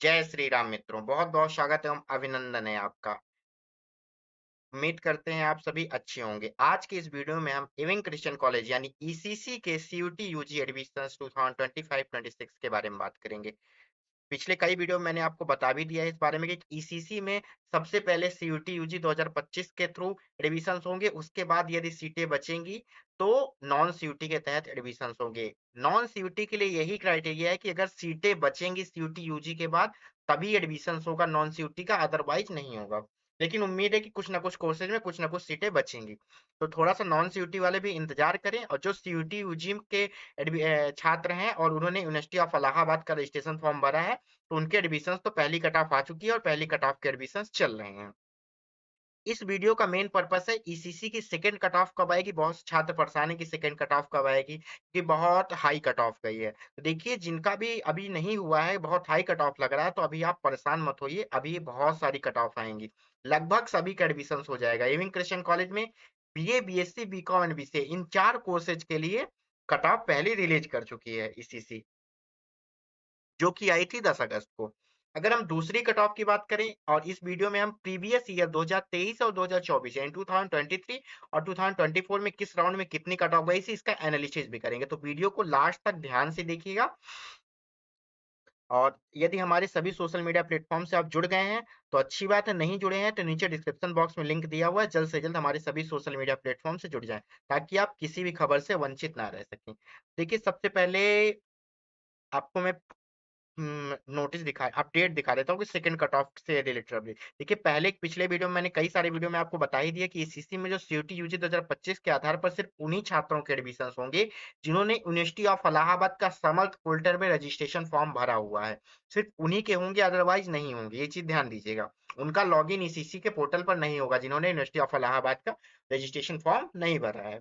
जय श्री राम मित्रों, बहुत बहुत स्वागत एवं अभिनंदन है आपका। उम्मीद करते हैं आप सभी अच्छे होंगे। आज की इस वीडियो में हम इविंग क्रिश्चियन कॉलेज यानी ईसीसी के सीयूटी यूजी एडमिशंस 2025-26 के बारे में बात करेंगे। पिछले कई वीडियो में मैंने आपको बता भी दिया है इस बारे में कि ईसीसी में सबसे पहले सीयूटी यूजी 2025 के थ्रू एडमिशंस होंगे। उसके बाद यदि सीटें बचेंगी तो नॉन सीयूटी के तहत एडमिशंस होंगे। नॉन सीयूटी के लिए यही क्राइटेरिया है कि अगर सीटें बचेंगी सीयूटी यूजी के बाद तभी एडमिशंस होगा, नॉन सीयूटी का अदरवाइज नहीं होगा। लेकिन उम्मीद है कि कुछ ना कुछ कोर्सेज में कुछ ना कुछ सीटें बचेंगी, तो थोड़ा सा नॉन सीयूटी वाले भी इंतजार करें। और जो सीयूटी यूजी के छात्र हैं और उन्होंने यूनिवर्सिटी ऑफ इलाहाबाद का रजिस्ट्रेशन फॉर्म भरा है, तो उनके एडमिशंस तो पहली कट ऑफ आ चुकी है और पहली कट ऑफ के एडमिशंस चल रहे हैं। इस वीडियो का मेन पर्पस है ईसीसी की सेकंड कट ऑफ कब आएगी। बहुत छात्र परेशान है कि सेकंड कट ऑफ कब आएगी, कि बहुत हाई कट ऑफ गई है। तो देखिए, जिनका भी अभी नहीं हुआ है, बहुत हाई कट ऑफ लग रहा है, तो अभी आप परेशान मत होइए, अभी बहुत सारी कट ऑफ आएंगी। लगभग सभी का एडमिशन हो जाएगा। इविंग क्रिश्चियन कॉलेज में BA, BSc, BCom and BCA इन 4 कोर्सेज के लिए कट ऑफ पहले रिलीज कर चुकी है ईसीसी, जो कि आई थी 10 अगस्त को। अगर हम दूसरी कट ऑफ की बात करें, और इस वीडियो में हम प्रीवियस ईयर 2023 और 2024 यानी 2023 और 2024 में किस राउंड में कितनी कट ऑफ गई थी इसका एनालिसिस भी करेंगे, तो वीडियो को लास्ट तक ध्यान से देखिएगा। और यदि हमारे सभी सोशल मीडिया प्लेटफॉर्म से आप जुड़ गए हैं तो अच्छी बात है, नहीं जुड़े हैं तो नीचे डिस्क्रिप्शन बॉक्स में लिंक दिया हुआ है, जल्द से जल्द हमारे सभी सोशल मीडिया प्लेटफॉर्म से जुड़ जाएं ताकि आप किसी भी खबर से वंचित ना रह सकें। देखिए, सबसे पहले आपको मैं नोटिस दिखा अपडेट दिखा देता हूँ कि सेकंड कट ऑफ से रिलेटेड अपडेट। देखिए, पहले पिछले वीडियो में मैंने कई सारे वीडियो में आपको बता ही दिया कि सीसी में जो सीयूटी यूजी 2025 के आधार पर सिर्फ उन्हीं छात्रों के एडमिशन होंगे जिन्होंने यूनिवर्सिटी ऑफ इलाहाबाद का समर्थ पोर्टल में रजिस्ट्रेशन फॉर्म भरा हुआ है। सिर्फ उन्हीं के होंगे, अदरवाइज नहीं होंगे, ये चीज ध्यान दीजिएगा। उनका लॉग इन ईसीसी के पोर्टल पर नहीं होगा जिन्होंने यूनिवर्सिटी ऑफ इलाहाबाद का रजिस्ट्रेशन फॉर्म नहीं भरा है।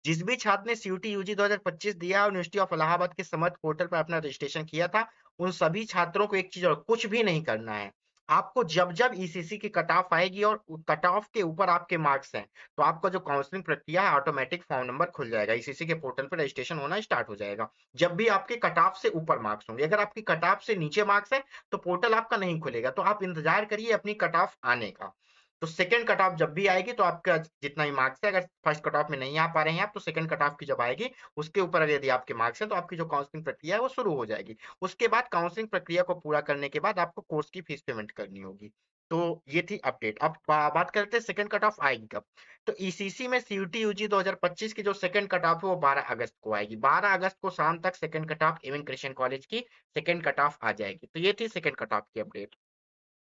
जिस भी छात्र ने सीयूटी यूजी 2025 दिया और यूनिवर्सिटी ऑफ इलाहाबाद के समर्थ पोर्टल पर अपना रजिस्ट्रेशन किया था, उन सभी छात्रों को एक चीज और कुछ भी नहीं करना है। आपको जब जब ईसीसी की कट ऑफ आएगी और कट ऑफ के ऊपर आपके मार्क्स हैं, तो आपका जो काउंसलिंग प्रक्रिया है ऑटोमेटिक फॉर्म नंबर खुल जाएगा, ईसीसी के पोर्टल पर रजिस्ट्रेशन होना स्टार्ट हो जाएगा। जब भी आपके कट ऑफ से ऊपर मार्क्स होंगे, अगर आपकी कट ऑफ से नीचे मार्क्स है तो पोर्टल आपका नहीं खुलेगा, तो आप इंतजार करिए अपनी कट ऑफ आने का। तो सेकंड कट ऑफ जब भी आएगी तो आपका जितना ही मार्क्स है, अगर फर्स्ट कट ऑफ में नहीं आ पा रहे हैं आप, तो सेकंड कट ऑफ की जब आएगी उसके ऊपर अगर यदि आपके मार्क्स हैं तो आपकी जो काउंसलिंग प्रक्रिया है वो शुरू हो जाएगी। उसके बाद काउंसलिंग प्रक्रिया को पूरा करने के बाद आपको कोर्स की फीस पेमेंट करनी होगी। तो ये थी अपडेट। अब बात करते हैं सेकंड कट ऑफ आएगी कब। तो ईसीसी में सीयूटी यूजी 2025 की जो सेकंड कट ऑफ है वो 12 अगस्त को आएगी। 12 अगस्त को शाम तक second cut off Ewing Christian College की सेकंड कट ऑफ आ जाएगी। तो ये थी सेकंड कट ऑफ की अपडेट।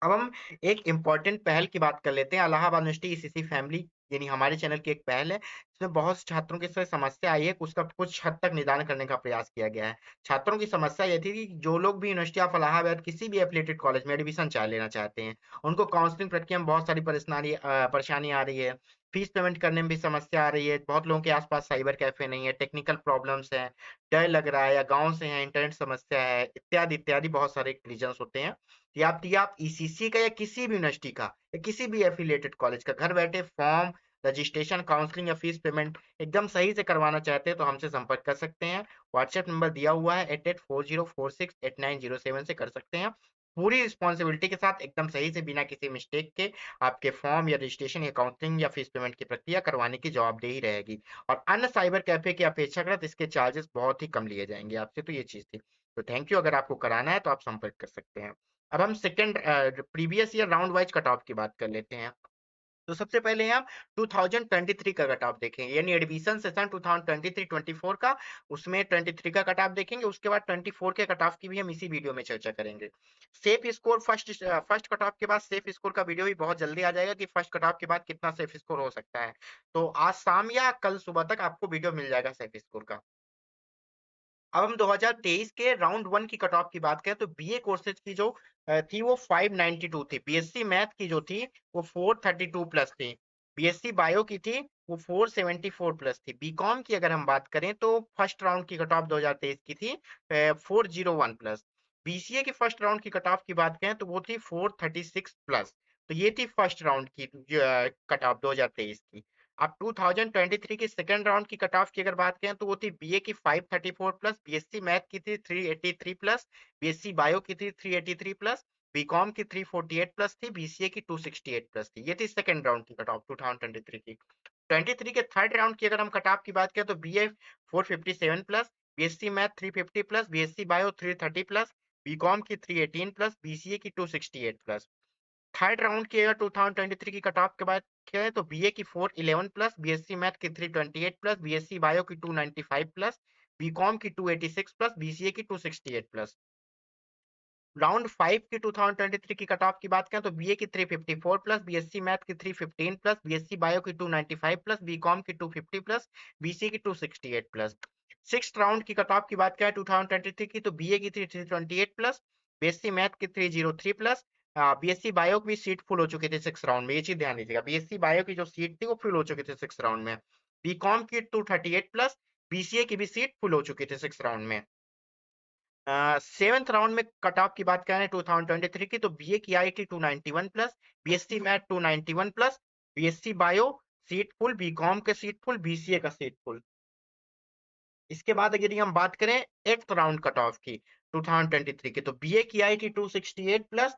अब हम एक इम्पोर्टेंट पहल की बात कर लेते हैं। इलाहाबाद यूनिवर्सिटी ईसीसी फैमिली यानी हमारे चैनल की एक पहल है, जिसमें बहुत से छात्रों की समस्या आई है, उसका कुछ हद तक निदान करने का प्रयास किया गया है। छात्रों की समस्या ये थी कि जो लोग भी यूनिवर्सिटी ऑफ इलाहाबाद किसी भी एफिलिएटेड कॉलेज में एडमिशन लेना चाहते हैं, उनको काउंसलिंग प्रक्रिया में बहुत सारी परेशानी आ रही है। फीस पेमेंट करने में भी समस्या आ रही है, बहुत लोगों के आसपास साइबर कैफे नहीं है, टेक्निकल प्रॉब्लम्स है, डर लग रहा है, या गांव से है, इंटरनेट समस्या है, इत्यादि इत्यादि बहुत सारे रीजंस होते हैं। या आप ईसीसी का या किसी भी यूनिवर्सिटी का या किसी भी एफिलिएटेड कॉलेज का घर बैठे फॉर्म, रजिस्ट्रेशन, काउंसलिंग या फीस पेमेंट एकदम सही से करवाना चाहते हैं तो हमसे संपर्क कर सकते हैं। व्हाट्सएप नंबर दिया हुआ है 8840468907 से कर सकते हैं। पूरी रिस्पॉन्सिबिलिटी के साथ एकदम सही से बिना किसी मिस्टेक के आपके फॉर्म या रजिस्ट्रेशन या काउंसलिंग या फीस पेमेंट की प्रक्रिया करवाने की जवाबदेही रहेगी। और अन्य साइबर कैफे की अपेक्षाकृत इसके चार्जेस बहुत ही कम लिए जाएंगे आपसे। तो ये चीज थी। तो थैंक यू। अगर आपको कराना है तो आप संपर्क कर सकते हैं। अब हम second previous year round wise cut off की बात कर लेते हैं। तो सबसे पहले हम 2023 का कट ऑफ देखेंगे, यानी एडमिशन सेशन 2023-24 का, उसमें 23 का कट ऑफ देखेंगे। उसके बाद 24 के कट ऑफ की भी हम इसी वीडियो में चर्चा करेंगे। Safe score first cut off के बाद सेफ स्कोर का वीडियो भी बहुत जल्दी आ जाएगा कि फर्स्ट कट ऑफ के बाद कितना सेफ स्कोर हो सकता है। तो आज शाम या कल सुबह तक आपको वीडियो मिल जाएगा सेफ स्कोर का। अब हम 2023 के राउंड वन की कट ऑफ की बात करें तो बीए कोर्सेज की जो थी वो 592 थी। बीएससी मैथ की जो थी वो 432 प्लस थी। बीएससी बायो की थी वो 474 प्लस थी। बीकॉम की अगर हम बात करें तो फर्स्ट राउंड की कट ऑफ 2023 की थी 401 प्लस। बीसीए की फर्स्ट राउंड की कट ऑफ की बात करें तो वो थी 436 प्लस। तो ये थी फर्स्ट राउंड की कट ऑफ 2023 की। अब 2023 की सेकंड राउंड की कट ऑफ की अगर बात करें तो वो थी बीए की 534 प्लस, बीएससी मैथ की थी 383 प्लस, बीएससी बायो की थी 383 प्लस, बीकॉम की 348 प्लस थी, बीसीए की 268 प्लस थी। ये थी सेकंड राउंड की कट ऑफ 2023 की। 23 के थर्ड राउंड की अगर हम कट ऑफ की बात करें तो BA 457 plus, BSc math 350 plus, BSc bio 330 plus, BCom की 318 प्लस, बीसीए की 268 प्लस। थर्ड राउंड की अगर 2023 की कट ऑफ के बाद करें तो बीए की 411 प्लस, बीएससी मैथ की 328 प्लस, बीएससी बायो की 295 प्लस, बीकॉम की 286 प्लस, बीसीए की 268 प्लस। राउंड 5 की 2023 की कट ऑफ की बात करें तो बीए की 354 प्लस, बीएससी मैथ की 315 प्लस, बीएससी बायो की 295 प्लस, बीकॉम की 250 प्लस, बीसीए की 268 प्लस। सिक्स राउंड की कट ऑफ की बात करें 2023 की तो बीए की 328 प्लस, बीएससी मैथ की 303 प्लस, बीएससी बायो की भी सीट फुल हो चुकी थी सिक्स राउंड में, ये चीज ध्यान दीजिएगा, बीएससी बायो की जो सीट थी वो फुल हो चुकी थी सिक्स राउंड में। बीकॉम की 238 प्लस, बीसीए की भी सीट फुल हो चुकी थी सिक्स राउंड में। सेवेंथ राउंड में कट ऑफ की बात करें 2023 की तो बीए की आई थी 291 plus, BSc math 291 plus, BSc bio seat full, BCom के सीट फुल, बीसीए का सीट फुल। इसके बाद यदि हम बात करें एट्थ राउंड कट ऑफ की 2023 की तो बीए की आई थी 268 प्लस,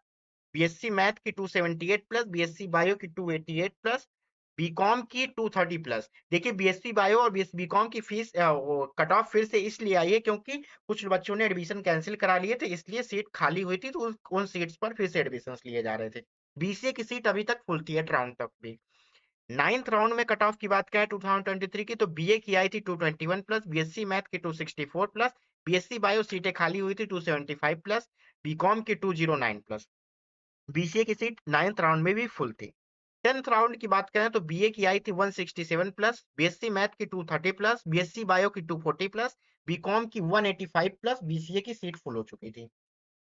बीएससी मैथ की 278 प्लस, बीएससी बायो की 288 प्लस, बीकॉम की 230 प्लस। देखिए बीएससी बायो और बीकॉम की फीस कट ऑफ फिर से इसलिए आई है क्योंकि कुछ बच्चों ने एडमिशन कैंसिल करा लिए थे, इसलिए सीट खाली हुई थी तो उन सीट्स पर फिर से एडमिशन लिए जा रहे थे। बीसीए की सीट अभी तक फुल थी एट राउंड तक भी। नाइन्थ राउंड में कट ऑफ की बात करें 2023 की तो बीए की आई थी 221 प्लस, बीएससी मैथ की 264 प्लस, बीएससी बायो सीटें खाली हुई थी 275 प्लस, बीकॉम की 209 प्लस। बीसीए की सीट नाइन्थ राउंड में भी फुल थी। टेंथ राउंड की बात करें तो बीए की आई थी 167 प्लस, बीएससी मैथ की 230 प्लस, बीएससी बायो की 240 प्लस, बीकॉम की 185 प्लस, बीसीए की सीट फुल हो चुकी थी।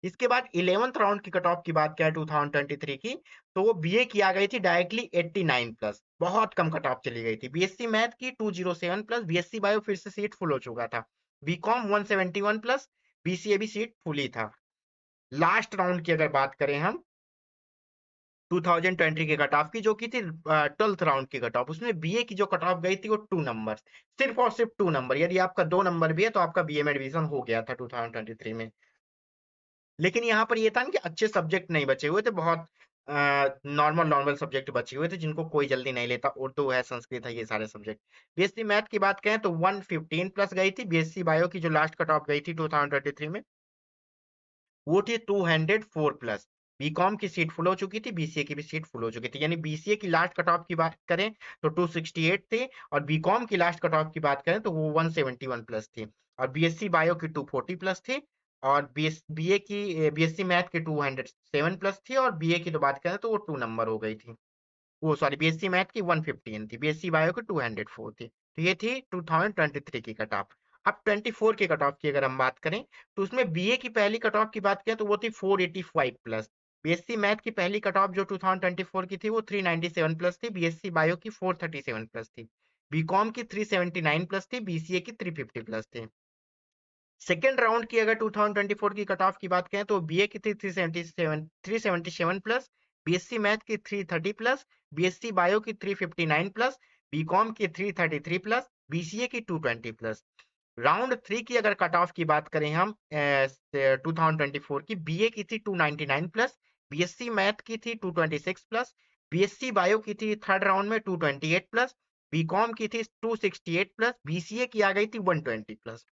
इसके बाद 11th राउंड की कट ऑफ की बात करें 2023 की तो वो बीए की आ गई थी डायरेक्टली 89 प्लस, बहुत कम कट ऑफ चली गई थी। बीएससी मैथ की 207 प्लस, बीएससी बायो फिर से सीट फुल हो चुका था, बीकॉम 171 प्लस, बीसीए भी सीट फुल ही था। लास्ट राउंड की अगर बात करें हम 2020 के कट ऑफ की जो की थी 12th राउंड की कट ऑफ, उसमें बीए की जो कट ऑफ गई थी वो 2 नंबर, सिर्फ और सिर्फ 2 नंबर, यदि आपका 2 नंबर भी है तो आपका बीए में एडमिशन हो गया था 2023 में। लेकिन यहाँ पर ये था कि अच्छे सब्जेक्ट नहीं बचे हुए थे, बहुत नॉर्मल नॉर्मल सब्जेक्ट बचे हुए थे जिनको कोई जल्दी नहीं लेता, उर्दू है, संस्कृत है, ये सारे सब्जेक्ट। बीएससी मैथ की बात करें तो 115 प्लस गई थी, बीएससी बायो की जो लास्ट कट ऑफ गई थी 2023 में वो थी 204 प्लस। बीकॉम की सीट फुल हो चुकी थी, बीसीए की भी सीट फुल हो चुकी थी, यानी बीसीए की लास्ट कट ऑफ की बात करें तो 268 थी, और बीकॉम की लास्ट कट ऑफ की बात करें तो वो 171 प्लस थी, और बीएससी बायो की 240 प्लस थी, और बीए की बीएससी मैथ की 207 प्लस थी, और बीए की तो बात करें तो वो 2 नंबर हो गई थी, वो सॉरी बीएससी मैथ की 115 थी, बीएससी बायो की 204 थी। तो ये थी 2023 की कट ऑफ। अब 24 के कट ऑफ की अगर हम बात करें तो उसमें बीए की पहली कट ऑफ की बात करें तो वो थी 485 प्लस, बीएससी मैथ की पहली कट ऑफ जो 2024 की थी वो 397 प्लस थी, बीएससी बायो की 437 प्लस थी, बीकॉम की 379 प्लस थी, बीसीए की 350 प्लस थी। सेकेंड राउंड की अगर 2024 की कट ऑफ की बात करें तो बीए की थी 377 प्लस, बीएससी मैथ की 330 प्लस, बीएससी बायो की 359 प्लस, बीकॉम की 333 प्लस, बीसीए की 220 प्लस। राउंड 3 की अगर कट ऑफ की बात करें हम 2024 की, बीए की थी 299 प्लस, बीएससी मैथ की थी 226 प्लस, बीएससी बायो की थी थर्ड राउंड में 228 प्लस, बीकॉम की थी 268 प्लस, बीसीए की आ गई थी 120 प्लस।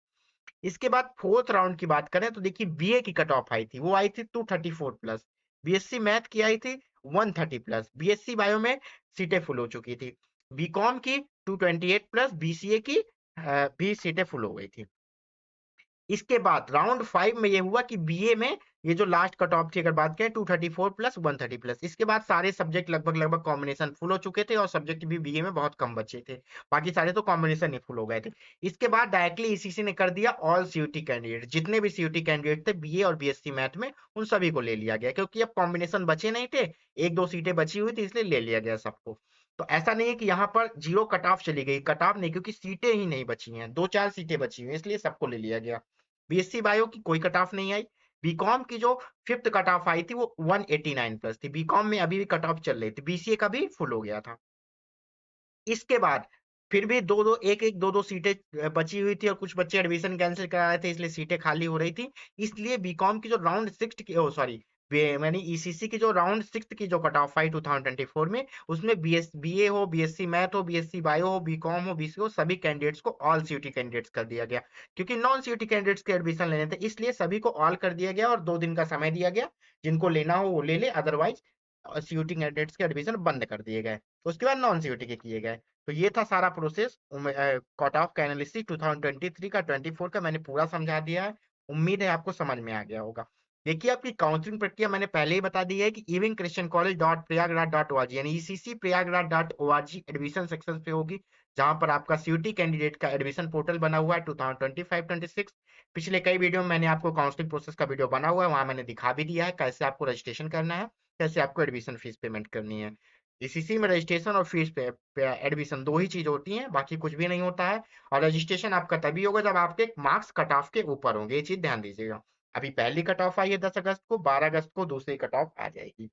इसके बाद फोर्थ राउंड की बात करें तो देखिए बीए की कट ऑफ आई थी, वो आई थी 234 प्लस, बीएससी मैथ की आई थी 130 प्लस, बीएससी बायो में सीटें फुल हो चुकी थी, बीकॉम की 228 प्लस, बीसीए की भी सीटें फुल हो गई थी। इसके बाद राउंड 5 में ये हुआ कि बीए में ये जो लास्ट कट ऑफ थी अगर बात करें 234 प्लस 130 प्लस, इसके बाद सारे सब्जेक्ट लगभग लगभग कॉम्बिनेशन फुल हो चुके थे और सब्जेक्ट भी बीए में बहुत कम बचे थे, बाकी सारे तो कॉम्बिनेशन ही फुल हो गए थे। इसके बाद डायरेक्टली ईसीसी ने कर दिया ऑल सीयूटी कैंडिडेट, जितने भी सीयूटी कैंडिडेट थे बीए और बीएससी मैथ में उन सभी को ले लिया गया, क्योंकि अब कॉम्बिनेशन बचे नहीं थे, एक दो सीटें बची हुई थी, इसलिए ले लिया गया सबको। तो ऐसा नहीं है कि यहाँ पर जीरो कट ऑफ चली गई, कट ऑफ नहीं, क्योंकि सीटें ही नहीं बची हैं, दो चार सीटें बची हुई हैं, इसलिए सबको ले लिया गया। बीएससी बायो की कोई कट ऑफ नहीं आई। बीकॉम की जो फिफ्थ कट ऑफ आई थी वो 189 प्लस थी, बीकॉम में अभी भी कट ऑफ चल रही थी, बीसीए का भी फुल हो गया था। इसके बाद फिर भी दो दो एक एक दो दो सीटें बची हुई थी और कुछ बच्चे एडमिशन कैंसिल करा रहे थे, इसलिए सीटें खाली हो रही थी। इसलिए बीकॉम की जो राउंड सिक्स की, ओ सॉरी, मैंने ईसीसी की जो राउंड सिक्स की जो कट ऑफ आई 2024 में, उसमें बीए हो, बीएससी मैथ हो, बीएससी बायो हो, बीकॉम हो, बीसी हो, सभी कैंडिडेट्स को ऑल सीयूटी कैंडिडेट्स कर दिया गया। क्योंकि नॉन सीयूटी कैंडिडेट्स के एडमिशन लेने थे, इसलिए सभी को ऑल कर दिया गया और 2 दिन का समय दिया गया। जिनको लेना हो वो ले ले, अदरवाइज सीयूटी कैंडिडेट्स के एडमिशन बंद कर दिए गए। उसके बाद नॉन सीयूटी के किए गए। तो ये था सारा प्रोसेस कट ऑफ का एनालिसिस 2023 का 24 का मैंने पूरा समझा दिया है। उम्मीद है आपको समझ में आ गया होगा। देखिए आपकी काउंसलिंग प्रक्रिया मैंने पहले ही बता दी है कि Ewing Christian College dot Prayagraj dot O R G यानी ECC Prayagraj dot O R G admission section पे होगी, जहां पर आपका सीयूटी कैंडिडेट का एडमिशन पोर्टल बना हुआ है 2025-26। पिछले कई वीडियो में मैंने आपको काउंसलिंग प्रोसेस का वीडियो बना हुआ है, वहां मैंने दिखा भी दिया है कैसे आपको रजिस्ट्रेशन करना है, कैसे आपको एडमिशन फीस पेमेंट करनी है। ईसीसी में रजिस्ट्रेशन और फीस पे एडमिशन दो ही चीज होती है, बाकी कुछ भी नहीं होता है। और रजिस्ट्रेशन आपका तभी होगा जब आपके मार्क्स कट ऑफ के ऊपर होंगे, ये चीज ध्यान दीजिएगा। अभी पहली कट ऑफ आई है 10 अगस्त को, 12 अगस्त को दूसरी कट ऑफ आ जाएगी।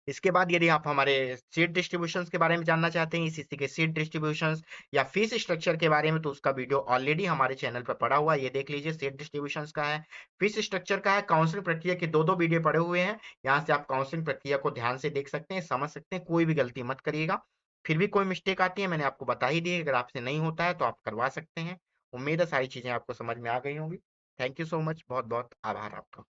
इसके बाद यदि आप हमारे सीट डिस्ट्रीब्यूशंस के बारे में जानना चाहते हैं, ईसीसी के सीट डिस्ट्रीब्यूशंस या फीस स्ट्रक्चर के बारे में, तो उसका वीडियो ऑलरेडी हमारे चैनल पर पड़ा हुआ है, ये देख लीजिए। सीट डिस्ट्रीब्यूशंस का है, फीस स्ट्रक्चर का है, काउंसलिंग प्रक्रिया के दो दो वीडियो पड़े हुए हैं। यहाँ से आप काउंसलिंग प्रक्रिया को ध्यान से देख सकते हैं, समझ सकते हैं, कोई भी गलती मत करिएगा। फिर भी कोई मिस्टेक आती है मैंने आपको बता ही दी है, अगर आपसे नहीं होता है तो आप करवा सकते हैं। उम्मीद है सारी चीजें आपको समझ में आ गई होंगी। थैंक यू सो मच, बहुत बहुत आभार आपका।